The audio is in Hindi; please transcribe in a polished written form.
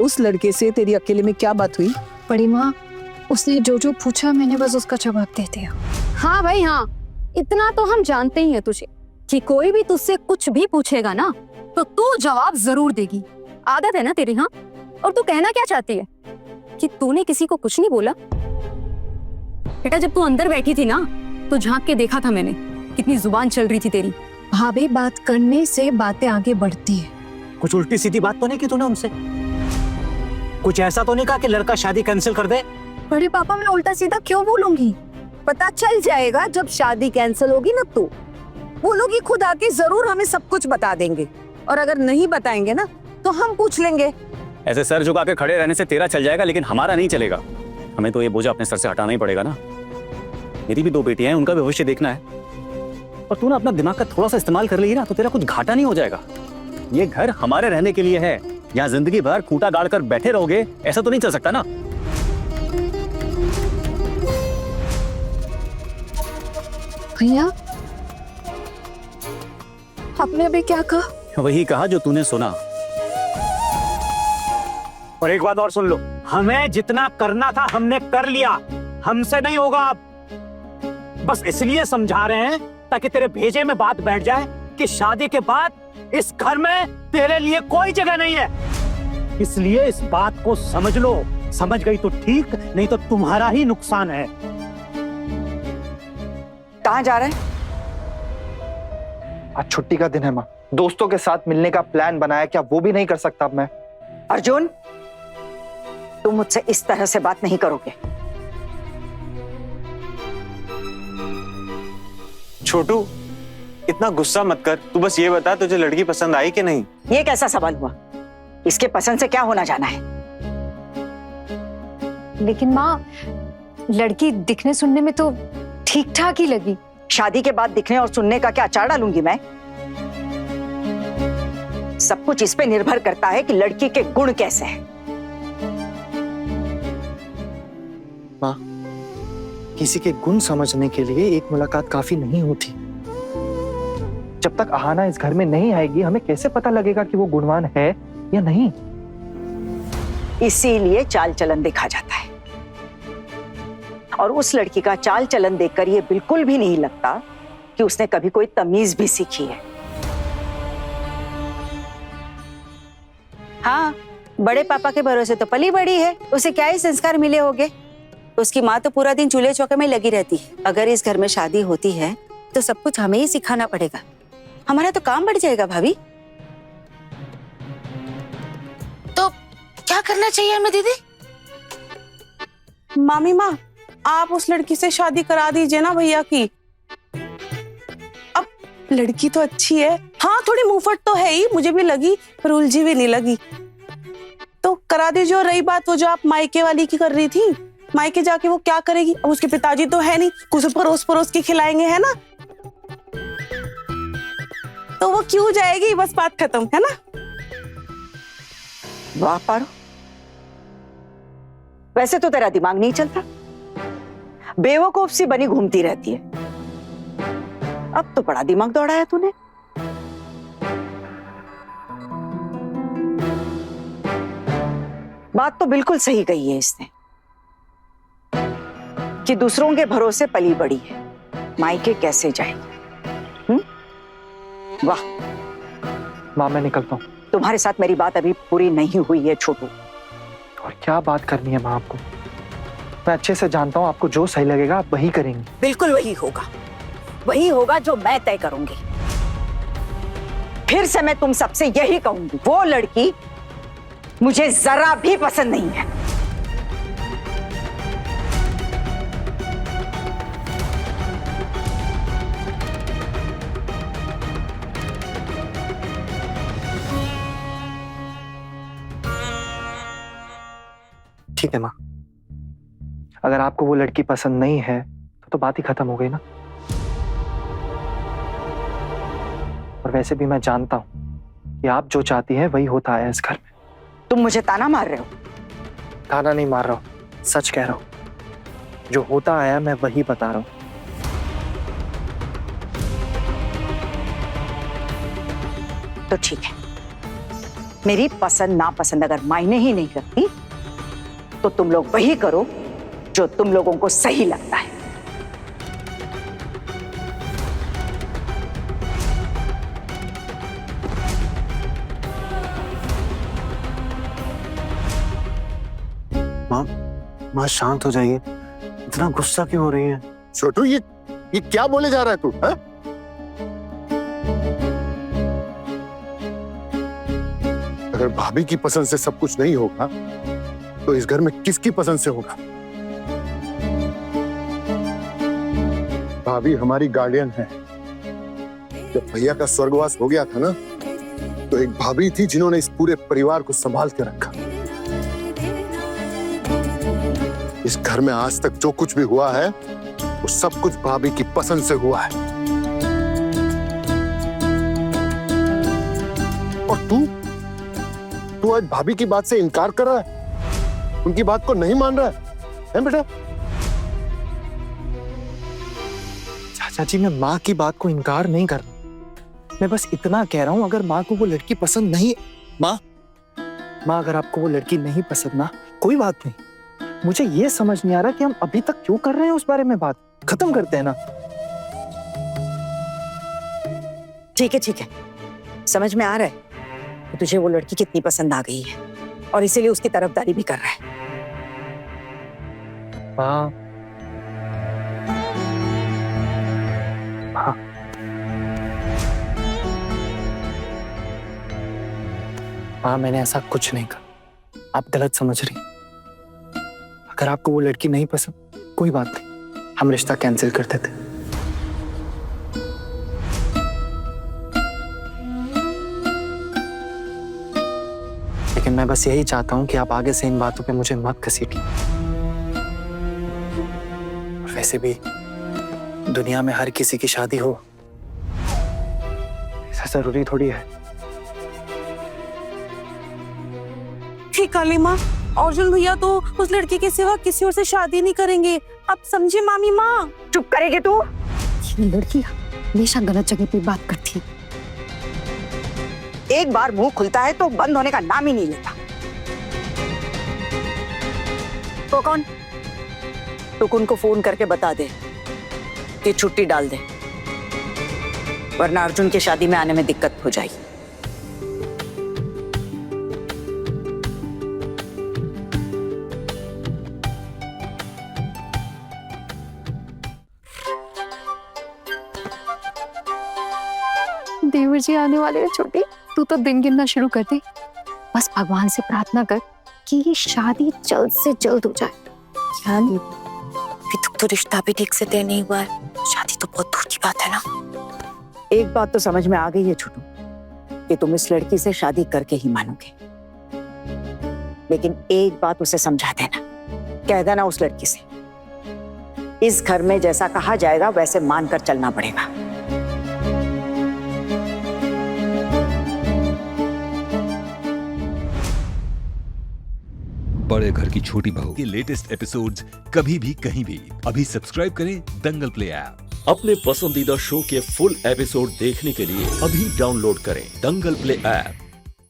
उस लड़के से तेरी अकेले में क्या बात हुई? बड़ी माँ, उसने जो जो पूछा मैंने बस उसका जवाब दे दिया। हाँ भाई हाँ, इतना तो हम जानते ही हैं तुझे कि कोई भी तुझसे कुछ भी पूछेगा ना तो तू जवाब जरूर देगी। आदत है ना तेरी। हाँ, और तू कहना क्या चाहती है कि तूने किसी को कुछ नहीं बोला? बेटा जब तू अंदर बैठी थी ना तो झांक के देखा था मैंने, कितनी जुबान चल रही थी तेरी। भाभी, बात करने से बातें आगे बढ़ती है। कुछ उल्टी सीधी बात तो नहीं की तूने उनसे? कुछ ऐसा तो नहीं कहा कि लड़का शादी कैंसिल कर दे? बड़े पापा, मैं उल्टा सीधा क्यों बोलूंगी? पता चल जाएगा जब शादी कैंसिल होगी ना, तो वो लोग ही खुद आके जरूर हमें सब कुछ बता देंगे, और अगर नहीं बताएंगे ना तो हम पूछ लेंगे। ऐसे सर झुका के खड़े रहने से तेरा चल जाएगा, लेकिन हमारा नहीं चलेगा। हमें तो ये बोझ अपने सर से हटाना ही पड़ेगा ना। मेरी भी 2 बेटियां हैं, उनका भी भविष्य देखना है। और तू ना अपना दिमाग का थोड़ा सा इस्तेमाल कर ली ना तो तेरा कुछ घाटा नहीं हो जाएगा। ये घर हमारे रहने के लिए है, यहाँ जिंदगी भर खूंटा गाड़ कर बैठे रहोगे ऐसा तो नहीं चल सकता ना। भैया, आपने अभी क्या कहा? वही कहा जो तूने सुना। और एक बात और सुन लो, हमें जितना करना था हमने कर लिया, हमसे नहीं होगा अब। बस इसलिए समझा रहे हैं ताकि तेरे भेजे में बात बैठ जाए कि शादी के बाद इस घर में तेरे लिए कोई जगह नहीं है। इसलिए इस बात को समझ लो। समझ गई तो ठीक, नहीं तो तुम्हारा ही नुकसान है। कहाँ जा रहे हैं? आज छुट्टी का दिन है माँ, दोस्तों के साथ मिलने का प्लान बनाया, क्या वो भी नहीं कर सकता अब मैं? अर्जुन, तुम मुझसे इस तरह से बात नहीं करोगे। छोटू, इतना गुस्सा मत कर। तू बस ये बता तुझे लड़की पसंद आई कि नहीं? ये कैसा सवाल हुआ? इसके पसंद से क्या होना जाना है? लेकिन माँ, लड़की दिखने सुनने में तो ठीक ठाक ही लगी। शादी के बाद दिखने और सुनने का क्या अचार डालूंगी मैं? सब कुछ इस पे निर्भर करता है कि लड़की के गुण कैसे हैं। माँ, किसी के गुण समझने के लिए एक मुलाकात काफी नहीं होती। जब तक आहाना इस घर में नहीं आएगी हमें कैसे पता लगेगा कि वो गुणवान है या नहीं? इसीलिए चाल चलन देखा जाता है, और उस लड़की का चाल चलन देखकर ये बिल्कुल भी नहीं लगता कि उसने कभी कोई तमीज भी सीखी है। हाँ, बड़े पापा के भरोसे तो पली बड़ी है, उसे क्या ही संस्कार मिले होंगे। उसकी माँ तो पूरा दिन चूल्हे चौके में लगी रहती है। अगर इस घर में शादी होती है तो सब कुछ हमें ही सिखाना पड़ेगा। हमारा तो काम बढ़ जाएगा भाभी। तो क्या करना चाहिए हमें दीदी? मामी माँ, आप उस लड़की से शादी करा दीजिए ना भैया की। अब लड़की तो अच्छी है, हाँ थोड़ी मुंहफट तो है ही, मुझे भी लगी, पर उलझी भी नहीं लगी। तो करा दीजिए। और रही बात वो जो आप मायके वाली की कर रही थी, मायके जाके वो क्या करेगी? अब उसके पिताजी तो है नहीं, कुछ परोस परोस के खिलाएंगे, है ना? तो वो क्यों जाएगी? बस बात खत्म, है ना? वाह पारो, वैसे तो तेरा दिमाग नहीं चलता, बेवकूफ सी बनी घूमती रहती है। अब तो बड़ा दिमाग दौड़ाया तूने। बात तो बिल्कुल सही कही है इसने कि दूसरों के भरोसे पली बड़ी है, मायके कैसे जाएगी। वाह। माँ, मैं निकलता हूँ। तुम्हारे साथ मेरी बात अभी पूरी नहीं हुई है छोटू। और क्या बात करनी है माँ आपको? मैं अच्छे से जानता हूँ आपको जो सही लगेगा आप वही करेंगी। बिल्कुल वही होगा जो मैं तय करूंगी। फिर से मैं तुम सबसे यही कहूंगी, वो लड़की मुझे जरा भी पसंद नहीं है। ठीक है माँ, अगर आपको वो लड़की पसंद नहीं है तो बात ही खत्म हो गई ना। और वैसे भी मैं जानता हूं कि आप जो चाहती हैं वही होता है इस घर में। तुम मुझे ताना मार रहे हो? ताना नहीं मार रहा हूं, सच कह रहा हूं। जो होता आया मैं वही बता रहा हूं। तो ठीक है, मेरी पसंद नापसंद अगर मायने ही नहीं रखती तो तुम लोग वही करो जो तुम लोगों को सही लगता है। माँ शांत हो जाइए, इतना गुस्सा क्यों हो रही है? छोटू ये क्या बोले जा रहा है तू? हाँ? अगर भाभी की पसंद से सब कुछ नहीं होगा तो इस घर में किसकी पसंद से होगा? भाभी हमारी गार्डियन है। जब भैया का स्वर्गवास हो गया था ना, तो एक भाभी थी जिन्होंने इस पूरे परिवार को संभाल के रखा। इस घर में आज तक जो कुछ भी हुआ है वो सब कुछ भाभी की पसंद से हुआ है। और तू आज भाभी की बात से इनकार कर रहा है, उनकी बात को नहीं मान रहा है बेटा? चाची, मैं माँ की बात को इनकार नहीं कर, मैं बस इतना कह रहा हूँ, अगर माँ को वो लड़की पसंद नहीं, माँ अगर आपको वो लड़की नहीं पसंद ना, कोई बात नहीं। मुझे ये समझ नहीं आ रहा कि हम अभी तक क्यों कर रहे हैं उस बारे में बात। खत्म करते हैं ना। ठीक है, समझ में आ रहा है कि तुझे वो लड़की कितनी पसंद आ गई है और इसीलिए उसकी तरफदारी भी कर रहा है। माँ, मैंने ऐसा कुछ नहीं कहा, आप गलत समझ रही। अगर आपको वो लड़की नहीं पसंद, कोई बात नहीं, हम रिश्ता कैंसिल कर देते। लेकिन मैं बस यही चाहता हूं कि आप आगे से इन बातों पे मुझे मत घसीटिए। वैसे भी दुनिया में हर किसी की शादी हो ऐसा जरूरी थोड़ी है। ठीक काली माँ, अर्जुन भैया तो उस लड़की के सिवा किसी और से शादी नहीं करेंगे। आप समझे मामी माँ? चुप करेगी तू? ये लड़की हमेशा गलत जगह पे बात करती है। एक बार मुंह खुलता है तो बंद होने का नाम ही नहीं लेता। तो कौन? टुकुन को फोन करके बता दे कि छुट्टी डाल दे, वरना अर्जुन की शादी में आने में दिक्कत हो जाएगी। देवर जी आने वाले हैं छोटी, तू तो दिन गिनना शुरू कर दे। बस भगवान से प्रार्थना कर कि ये शादी जल्द से जल्द हो जाए। अभी तक तो रिश्ता भी ठीक से तय नहीं हुआ है, शादी तो बहुत दूर की बात है ना। एक बात तो समझ में आ गई है छोटू, कि तुम इस लड़की से शादी करके ही मानोगे। लेकिन एक बात उसे समझा देना, कह देना उस लड़की से, इस घर में जैसा कहा जाएगा वैसे मानकर चलना पड़ेगा। बड़े घर की छोटी बहू के लेटेस्ट एपिसोड्स कभी भी कहीं भी अभी सब्सक्राइब करें दंगल प्ले ऐप। अपने पसंदीदा शो के फुल एपिसोड देखने के लिए अभी डाउनलोड करें दंगल प्ले ऐप।